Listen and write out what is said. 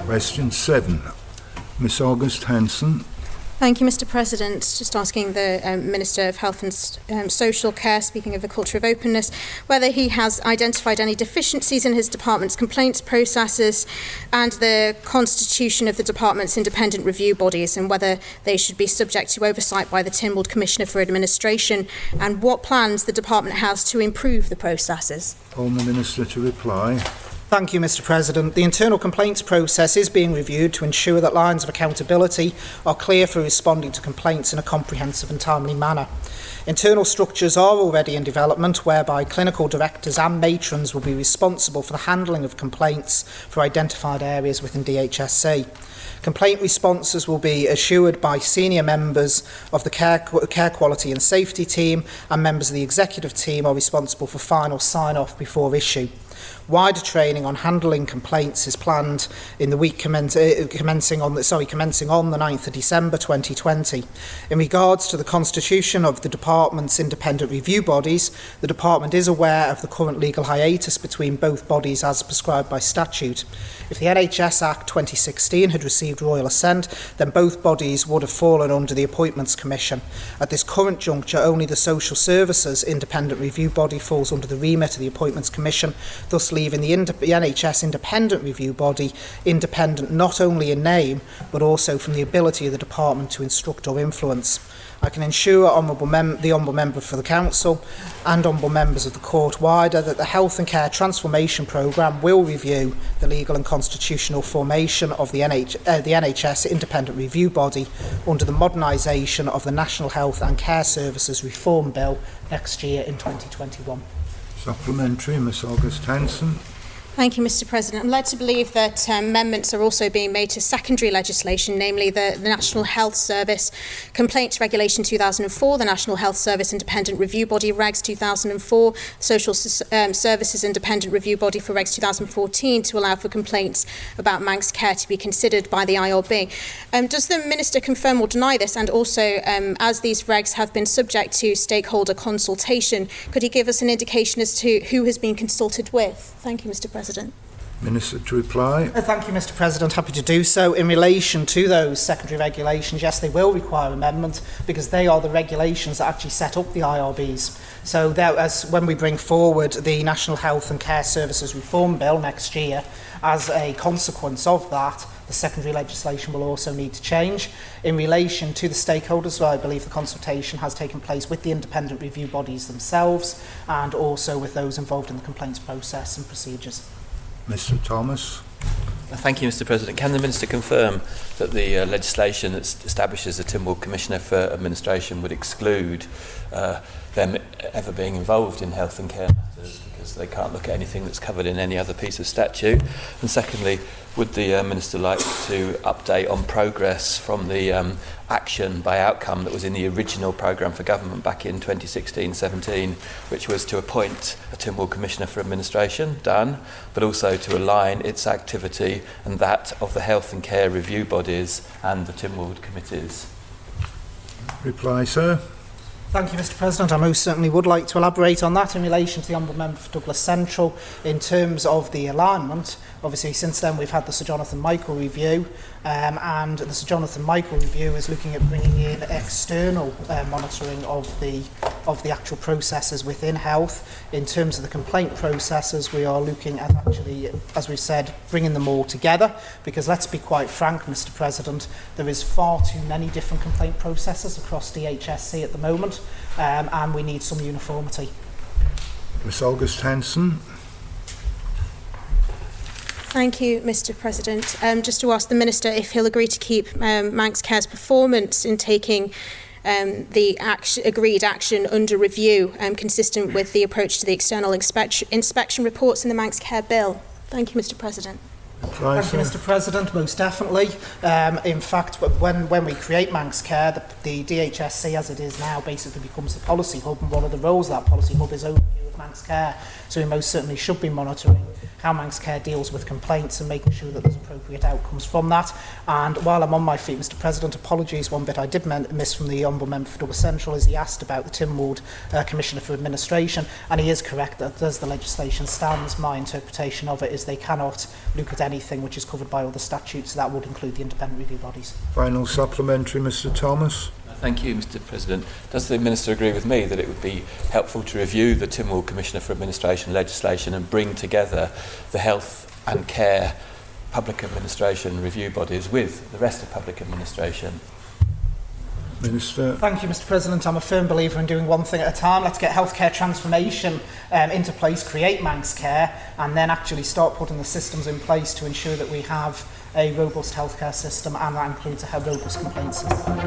Question 7. Miss August-Hanson. Thank you, Mr. President. Just asking the Minister of Health and Social Care, speaking of a culture of openness, whether he has identified any deficiencies in his department's complaints processes and the constitution of the department's independent review bodies, and whether they should be subject to oversight by the Tynwald Commissioner for Administration, and what plans the department has to improve the processes. Call the Minister to reply. Thank you, Mr. President. The internal complaints process is being reviewed to ensure that lines of accountability are clear for responding to complaints in a comprehensive and timely manner. Internal structures are already in development whereby clinical directors and matrons will be responsible for the handling of complaints for identified areas within DHSC. Complaint responses will be assured by senior members of the care quality and safety team, and members of the executive team are responsible for final sign-off before issue. Wider training on handling complaints is planned in the week commencing on the 9th of December 2020. In regards to the constitution of the department's independent review bodies, the department is aware of the current legal hiatus between both bodies as prescribed by statute. If the NHS Act 2016 had received royal assent, then both bodies would have fallen under the Appointments Commission. At this current juncture, only the Social Services Independent Review Body falls under the remit of the Appointments Commission, thus leaving the NHS Independent Review Body independent not only in name, but also from the ability of the department to instruct or influence. I can ensure the Honourable Member for the Council and Honourable Members of the Court wider that the Health and Care Transformation Programme will review the legal and constitutional formation of the NHS Independent Review Body under the modernisation of the National Health and Care Services Reform Bill next year in 2021. Supplementary, Miss August-Hanson. Thank you, Mr. President. I'm led to believe that amendments are also being made to secondary legislation, namely the National Health Service Complaints Regulation 2004, the National Health Service Independent Review Body Regs 2004, Social Services Independent Review Body for Regs 2014 to allow for complaints about Manx care to be considered by the IRB. Does the Minister confirm or deny this? And also, as these regs have been subject to stakeholder consultation, could he give us an indication as to who has been consulted with? Thank you, Mr. President. Minister to reply. Thank you, Mr. President. Happy to do so. In relation to those secondary regulations, yes, they will require amendment because they are the regulations that actually set up the IRBs. So when we bring forward the National Health and Care Services Reform Bill next year, as a consequence of that, the secondary legislation will also need to change. In relation to the stakeholders, well, I believe the consultation has taken place with the independent review bodies themselves and also with those involved in the complaints process and procedures. Mr. Thomas. Thank you, Mr. President. Can the Minister confirm that the legislation that establishes the Tynwald Commissioner for Administration would exclude them ever being involved in health and care matters because they can't look at anything that's covered in any other piece of statute? And secondly, would the Minister like to update on progress from the action by outcome that was in the original programme for government back in 2016-17, which was to appoint a Tynwald Commissioner for Administration, done, but also to align its activity and that of the health and care review bodies and the Tynwald committees? Reply, sir. Thank you, Mr. President. I most certainly would like to elaborate on that in relation to the Honourable Member for Douglas Central. In terms of the alignment, obviously since then we've had the Sir Jonathan Michael review, and the Sir Jonathan Michael review is looking at bringing in external monitoring of the actual processes within health. In terms of the complaint processes, we are looking at actually, as we've said, bringing them all together, because let's be quite frank, Mr. President, there is far too many different complaint processes across DHSC at the moment, and we need some uniformity. Miss August-Hanson. Thank you, Mr. President. Just to ask the Minister if he'll agree to keep Manx Care's performance in taking the agreed action under review, consistent with the approach to the external inspection reports in the Manx Care Bill. Thank you, Mr. President. Thank you, Mr. President. Most definitely. In fact, when we create Manx Care, the DHSC, as it is now, basically becomes the policy hub, and one of the roles of that policy hub is overview of Manx Care. So we most certainly should be monitoring how Manx Care deals with complaints and making sure that there's appropriate outcomes from that. And while I'm on my feet, Mr. President, apologies, one bit I did miss from the Honourable Member for Douglas Central is he asked about the Tynwald Commissioner for Administration, and he is correct that as the legislation stands, my interpretation of it is they cannot look at any anything which is covered by other statutes, so that would include the independent review bodies. Final supplementary, Mr Thomas. Thank you, Mr President. Does the Minister agree with me that it would be helpful to review the Tynwald Commissioner for Administration legislation and bring together the health and care public administration review bodies with the rest of public administration? Minister. Thank you, Mr President. I'm a firm believer in doing one thing at a time. Let's get healthcare transformation into place, create Manx Care, and then actually start putting the systems in place to ensure that we have a robust healthcare system, and that includes a robust complaints system.